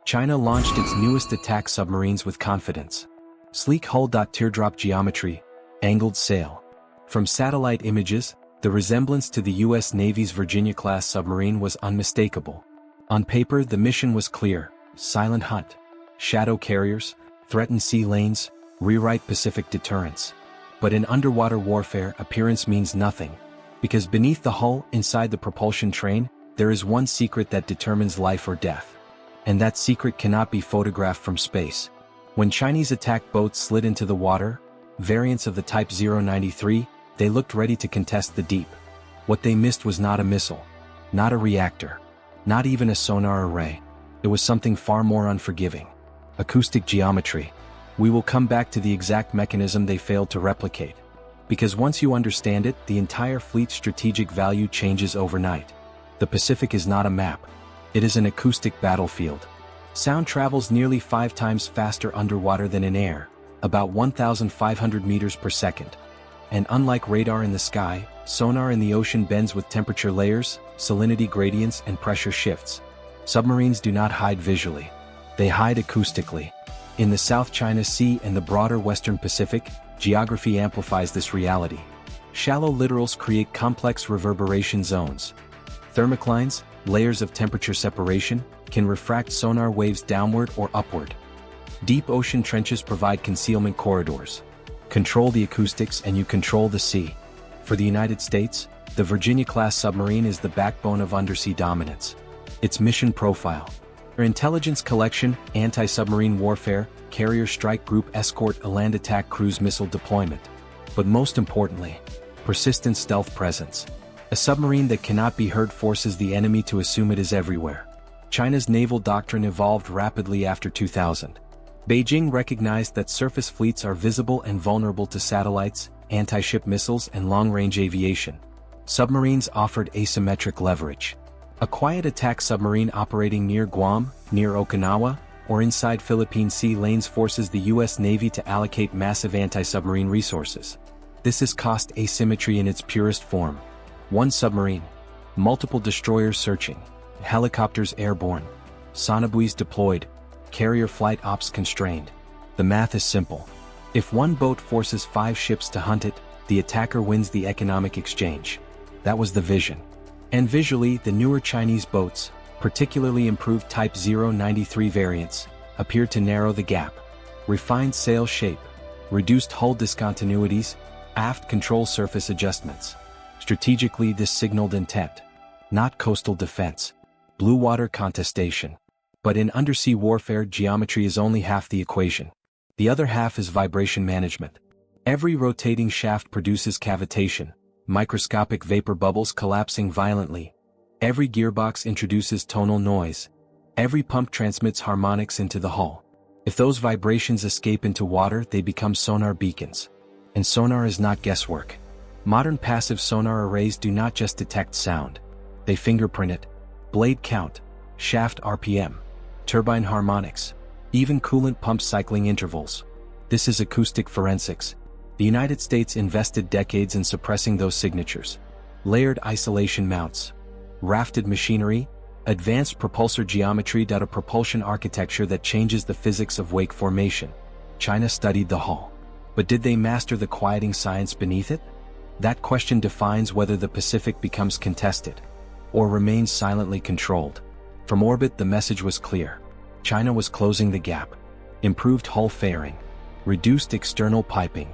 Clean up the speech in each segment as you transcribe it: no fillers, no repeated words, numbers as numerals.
China launched its newest attack submarines with confidence. Sleek hull. Teardrop geometry, angled sail. From satellite images, the resemblance to the U.S. Navy's Virginia-class submarine was unmistakable. On paper, the mission was clear: silent hunt, shadow carriers, threaten sea lanes, rewrite Pacific deterrence. But in underwater warfare, appearance means nothing, because beneath the hull, inside the propulsion train, there is one secret that determines life or death. And that secret cannot be photographed from space. When Chinese attack boats slid into the water, variants of the Type 093, they looked ready to contest the deep. What they missed was not a missile, not a reactor, not even a sonar array. It was something far more unforgiving: acoustic geometry. We will come back to the exact mechanism they failed to replicate. Because once you understand it, the entire fleet's strategic value changes overnight. The Pacific is not a map. It is an acoustic battlefield. Sound travels nearly 5 times faster underwater than in air, about 1,500 meters per second. And unlike radar in the sky, sonar in the ocean bends with temperature layers, salinity gradients, and pressure shifts. Submarines do not hide visually. They hide acoustically. In the South China Sea and the broader Western Pacific, geography amplifies this reality. Shallow littorals create complex reverberation zones. Thermoclines, layers of temperature separation, can refract sonar waves downward or upward. Deep ocean trenches provide concealment corridors. Control the acoustics and you control the sea. For the United States, the Virginia-class submarine is the backbone of undersea dominance. Its mission profile: intelligence collection, anti-submarine warfare, carrier strike group escort, a land attack cruise missile deployment. But most importantly, persistent stealth presence. A submarine that cannot be heard forces the enemy to assume it is everywhere. China's naval doctrine evolved rapidly after 2000. Beijing recognized that surface fleets are visible and vulnerable to satellites, anti-ship missiles, and long-range aviation. Submarines offered asymmetric leverage. A quiet attack submarine operating near Guam, near Okinawa, or inside Philippine sea lanes forces the U.S. Navy to allocate massive anti-submarine resources. This is cost asymmetry in its purest form. One submarine, multiple destroyers searching, helicopters airborne, sonobuoys deployed, carrier flight ops constrained. The math is simple. If one boat forces 5 ships to hunt it, the attacker wins the economic exchange. That was the vision. And visually, the newer Chinese boats, particularly improved Type 093 variants, appeared to narrow the gap. Refined sail shape, reduced hull discontinuities, aft control surface adjustments. Strategically, this signaled intent. Not coastal defense, blue water contestation. But in undersea warfare, geometry is only half the equation. The other half is vibration management. Every rotating shaft produces cavitation, microscopic vapor bubbles collapsing violently. Every gearbox introduces tonal noise. Every pump transmits harmonics into the hull. If those vibrations escape into water, they become sonar beacons. And sonar is not guesswork. Modern passive sonar arrays do not just detect sound. They fingerprint it. Blade count, shaft RPM, turbine harmonics, even coolant pump cycling intervals. This is acoustic forensics. The United States invested decades in suppressing those signatures. Layered isolation mounts, rafted machinery, advanced propulsor geometry. A propulsion architecture that changes the physics of wake formation. China studied the hull. But did they master the quieting science beneath it? That question defines whether the Pacific becomes contested or remains silently controlled. From orbit, the message was clear. China was closing the gap. Improved hull fairing, reduced external piping,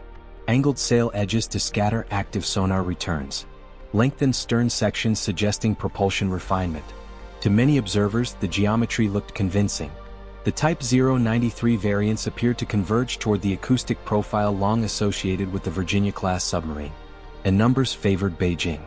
angled sail edges to scatter active sonar returns, lengthened stern sections suggesting propulsion refinement. To many observers, the geometry looked convincing. The Type 093 variants appeared to converge toward the acoustic profile long associated with the Virginia-class submarine. And numbers favored Beijing.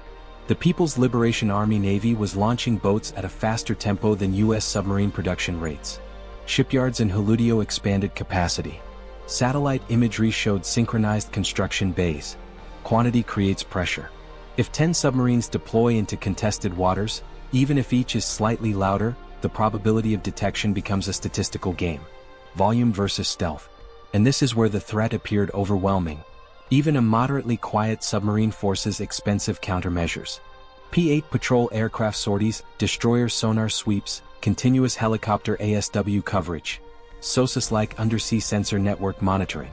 The People's Liberation Army Navy was launching boats at a faster tempo than U.S. submarine production rates. Shipyards in Huludeo expanded capacity. Satellite imagery showed synchronized construction bays. Quantity creates pressure. If 10 submarines deploy into contested waters, even if each is slightly louder, the probability of detection becomes a statistical game. Volume versus stealth. And this is where the threat appeared overwhelming. Even a moderately quiet submarine forces expensive countermeasures. P-8 patrol aircraft sorties, destroyer sonar sweeps, continuous helicopter ASW coverage, SOSUS-like undersea sensor network monitoring.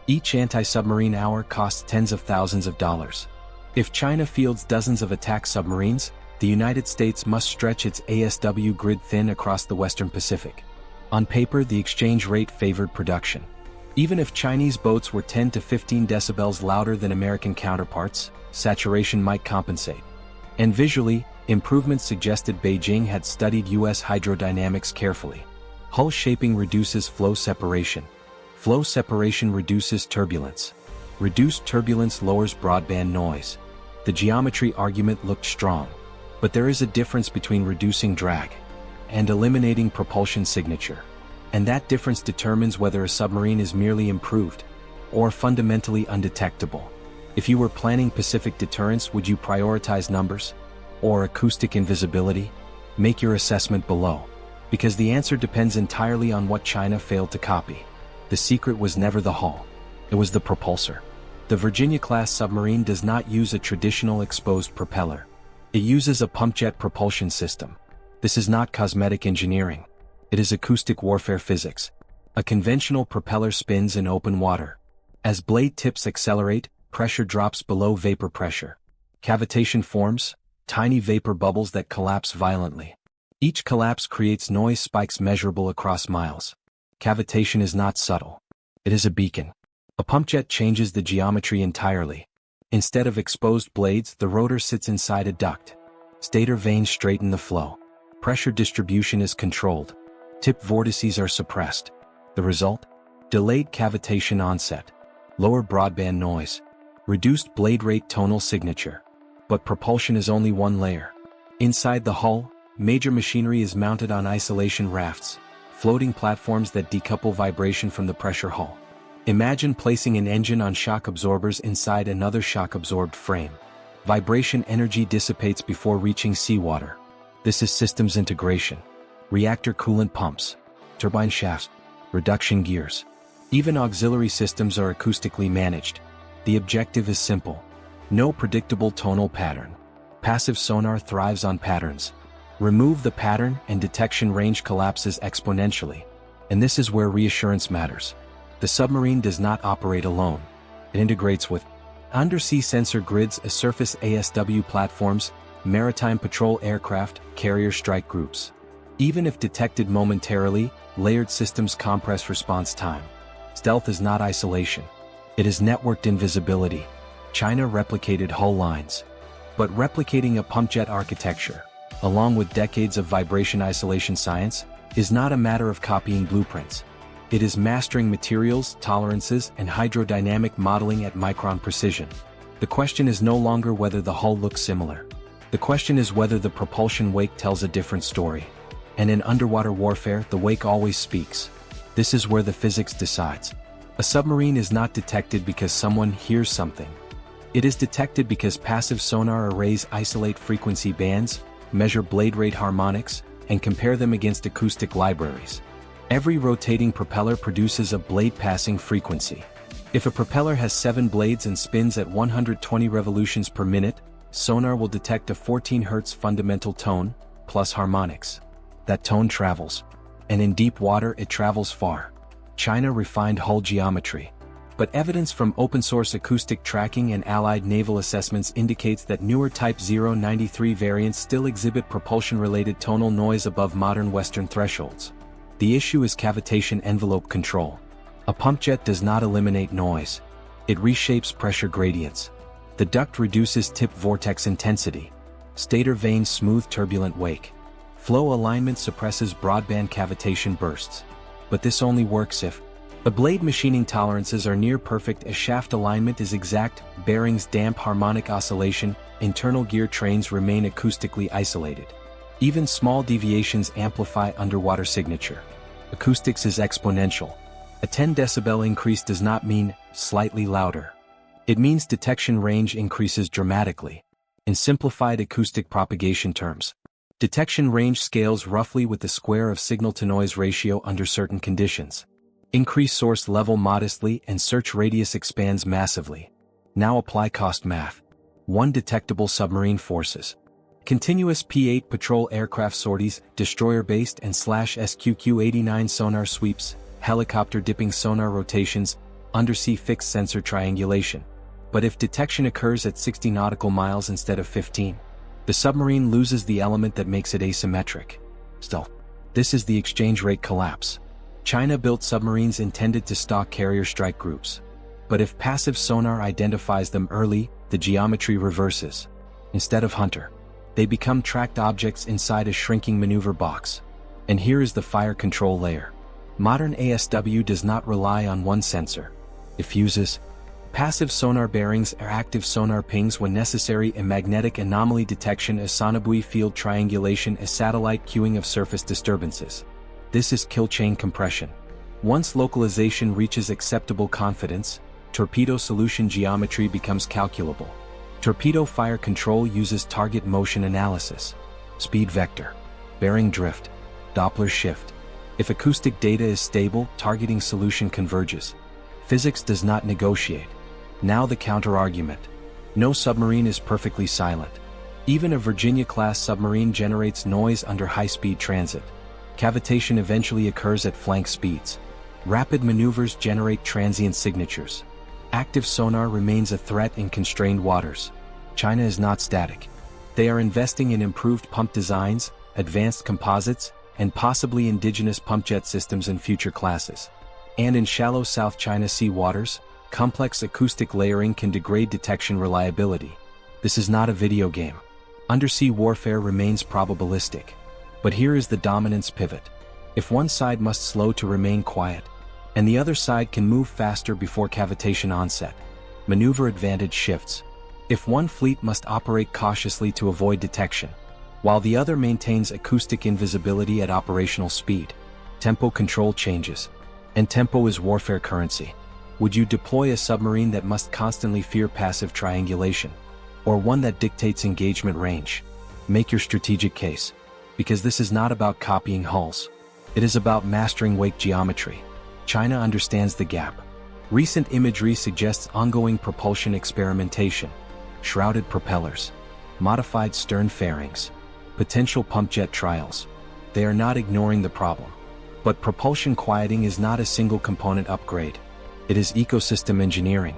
Each anti-submarine hour costs tens of thousands of dollars. If China fields dozens of attack submarines, the United States must stretch its ASW grid thin across the Western Pacific. On paper, the exchange rate favored production. Even if Chinese boats were 10 to 15 decibels louder than American counterparts, saturation might compensate. And visually, improvements suggested Beijing had studied U.S. hydrodynamics carefully. Hull shaping reduces flow separation. Flow separation reduces turbulence. Reduced turbulence lowers broadband noise. The geometry argument looked strong. But there is a difference between reducing drag and eliminating propulsion signature. And that difference determines whether a submarine is merely improved or fundamentally undetectable. If you were planning Pacific deterrence, would you prioritize numbers or acoustic invisibility? Make your assessment below. Because the answer depends entirely on what China failed to copy. The secret was never the hull. It was the propulsor. The Virginia-class submarine does not use a traditional exposed propeller. It uses a pumpjet propulsion system. This is not cosmetic engineering. It is acoustic warfare physics. A conventional propeller spins in open water. As blade tips accelerate, pressure drops below vapor pressure. Cavitation forms, tiny vapor bubbles that collapse violently. Each collapse creates noise spikes measurable across miles. Cavitation is not subtle. It is a beacon. A pumpjet changes the geometry entirely. Instead of exposed blades, the rotor sits inside a duct. Stator vanes straighten the flow. Pressure distribution is controlled. Tip vortices are suppressed. The result? Delayed cavitation onset. Lower broadband noise. Reduced blade rate tonal signature. But propulsion is only one layer. Inside the hull, major machinery is mounted on isolation rafts, floating platforms that decouple vibration from the pressure hull. Imagine placing an engine on shock absorbers inside another shock-absorbed frame. Vibration energy dissipates before reaching seawater. This is systems integration. Reactor coolant pumps, turbine shafts, reduction gears. Even auxiliary systems are acoustically managed. The objective is simple. No predictable tonal pattern. Passive sonar thrives on patterns. Remove the pattern and detection range collapses exponentially. And this is where reassurance matters. The submarine does not operate alone. It integrates with undersea sensor grids, surface ASW platforms, maritime patrol aircraft, carrier strike groups. Even if detected momentarily, layered systems compress response time. Stealth is not isolation. It is networked invisibility. China replicated hull lines. But replicating a pumpjet architecture, along with decades of vibration isolation science, is not a matter of copying blueprints. It is mastering materials, tolerances, and hydrodynamic modeling at micron precision. The question is no longer whether the hull looks similar. The question is whether the propulsion wake tells a different story. And in underwater warfare, the wake always speaks. This is where the physics decides. A submarine is not detected because someone hears something. It is detected because passive sonar arrays isolate frequency bands, measure blade rate harmonics, and compare them against acoustic libraries. Every rotating propeller produces a blade passing frequency. If a propeller has 7 blades and spins at 120 revolutions per minute, sonar will detect a 14 Hz fundamental tone, plus harmonics. That tone travels. And in deep water it travels far. China refined hull geometry. But evidence from open-source acoustic tracking and allied naval assessments indicates that newer Type 093 variants still exhibit propulsion-related tonal noise above modern Western thresholds. The issue is cavitation envelope control. A pumpjet does not eliminate noise. It reshapes pressure gradients. The duct reduces tip vortex intensity. Stator vanes smooth turbulent wake. Flow alignment suppresses broadband cavitation bursts. But this only works if the blade machining tolerances are near perfect, as shaft alignment is exact, bearings damp harmonic oscillation, internal gear trains remain acoustically isolated. Even small deviations amplify underwater signature. Acoustics is exponential. A 10 decibel increase does not mean slightly louder. It means detection range increases dramatically. In simplified acoustic propagation terms, detection range scales roughly with the square of signal-to-noise ratio under certain conditions. Increase source level modestly and search radius expands massively. Now apply cost math. 1 detectable submarine forces Continuous P-8 patrol aircraft sorties, destroyer-based and /SQQ-89 sonar sweeps, helicopter dipping sonar rotations, undersea fixed sensor triangulation. But if detection occurs at 60 nautical miles instead of 15, the submarine loses the element that makes it asymmetric. Stealth. This is the exchange rate collapse. China built submarines intended to stalk carrier strike groups. But if passive sonar identifies them early, the geometry reverses. Instead of hunter, they become tracked objects inside a shrinking maneuver box. And here is the fire control layer. Modern ASW does not rely on one sensor. It fuses passive sonar bearings or active sonar pings when necessary, and magnetic anomaly detection as sonobuoy field triangulation as satellite cueing of surface disturbances. This is kill chain compression. Once localization reaches acceptable confidence, torpedo solution geometry becomes calculable. Torpedo fire control uses target motion analysis, speed vector, bearing drift, Doppler shift. If acoustic data is stable, targeting solution converges. Physics does not negotiate. Now the counter-argument. No submarine is perfectly silent. Even a Virginia-class submarine generates noise under high-speed transit. Cavitation eventually occurs at flank speeds. Rapid maneuvers generate transient signatures. Active sonar remains a threat in constrained waters. China is not static. They are investing in improved pump designs, advanced composites, and possibly indigenous pumpjet systems in future classes. And in shallow South China Sea waters, complex acoustic layering can degrade detection reliability. This is not a video game. Undersea warfare remains probabilistic. But here is the dominance pivot. If one side must slow to remain quiet, and the other side can move faster before cavitation onset, maneuver advantage shifts. If one fleet must operate cautiously to avoid detection, while the other maintains acoustic invisibility at operational speed, tempo control changes. And tempo is warfare currency. Would you deploy a submarine that must constantly fear passive triangulation? Or one that dictates engagement range? Make your strategic case. Because this is not about copying hulls. It is about mastering wake geometry. China understands the gap. Recent imagery suggests ongoing propulsion experimentation. Shrouded propellers, modified stern fairings, potential pumpjet trials. They are not ignoring the problem. But propulsion quieting is not a single component upgrade. It is ecosystem engineering,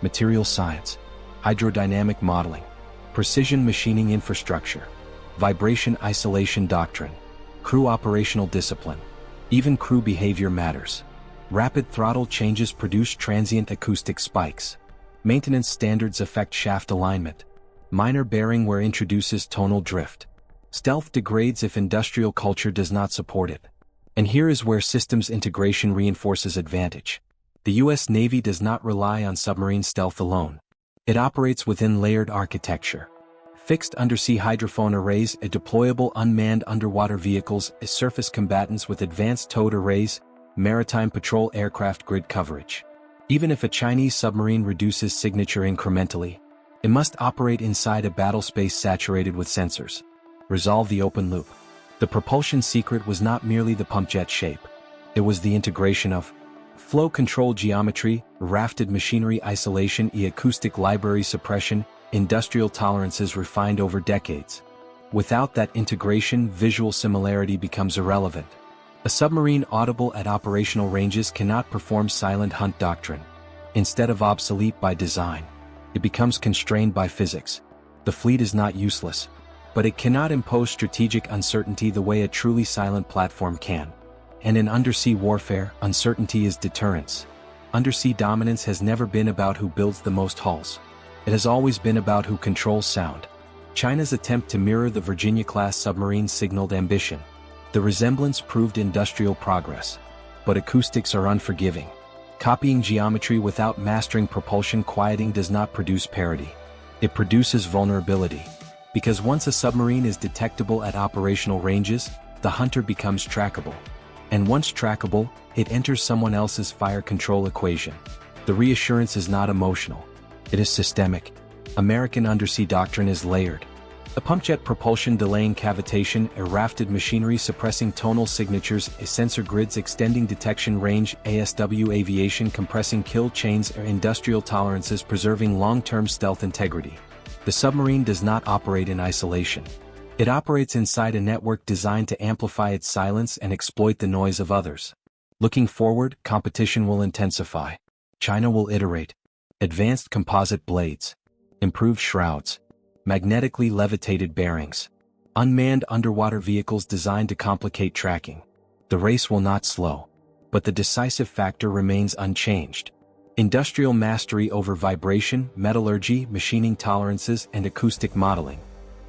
material science, hydrodynamic modeling, precision machining infrastructure, vibration isolation doctrine, crew operational discipline. Even crew behavior matters. Rapid throttle changes produce transient acoustic spikes. Maintenance standards affect shaft alignment. Minor bearing wear introduces tonal drift. Stealth degrades if industrial culture does not support it. And here is where systems integration reinforces advantage. The U.S. Navy does not rely on submarine stealth alone. It operates within layered architecture. Fixed undersea hydrophone arrays are deployable unmanned underwater vehicles as surface combatants with advanced towed arrays, maritime patrol aircraft grid coverage. Even if a Chinese submarine reduces signature incrementally, it must operate inside a battle space saturated with sensors. Resolve the open loop. The propulsion secret was not merely the pumpjet shape. It was the integration of flow control geometry, rafted machinery isolation, acoustic library suppression, industrial tolerances refined over decades. Without that integration, visual similarity becomes irrelevant. A submarine audible at operational ranges cannot perform silent hunt doctrine. Instead of obsolete by design, it becomes constrained by physics. The fleet is not useless, but it cannot impose strategic uncertainty the way a truly silent platform can. And in undersea warfare, uncertainty is deterrence. Undersea dominance has never been about who builds the most hulls. It has always been about who controls sound. China's attempt to mirror the Virginia-class submarine signaled ambition. The resemblance proved industrial progress. But acoustics are unforgiving. Copying geometry without mastering propulsion quieting does not produce parity. It produces vulnerability. Because once a submarine is detectable at operational ranges, the hunter becomes trackable. And once trackable, it enters someone else's fire control equation. The reassurance is not emotional. It is systemic. American undersea doctrine is layered. A pumpjet propulsion delaying cavitation, a rafted machinery suppressing tonal signatures, a sensor grids extending detection range, ASW aviation compressing kill chains, or industrial tolerances preserving long-term stealth integrity. The submarine does not operate in isolation. It operates inside a network designed to amplify its silence and exploit the noise of others. Looking forward, competition will intensify. China will iterate. Advanced composite blades, improved shrouds, magnetically levitated bearings, unmanned underwater vehicles designed to complicate tracking. The race will not slow, but the decisive factor remains unchanged. Industrial mastery over vibration, metallurgy, machining tolerances, and acoustic modeling.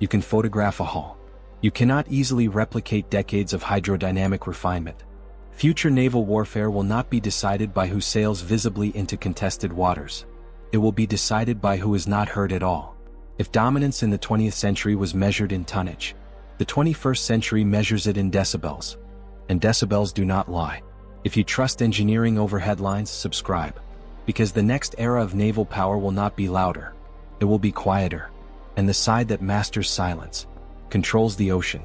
You can photograph a hull. You cannot easily replicate decades of hydrodynamic refinement. Future naval warfare will not be decided by who sails visibly into contested waters. It will be decided by who is not heard at all. If dominance in the 20th century was measured in tonnage, the 21st century measures it in decibels. And decibels do not lie. If you trust engineering over headlines, subscribe. Because the next era of naval power will not be louder. It will be quieter. And the side that masters silence controls the ocean.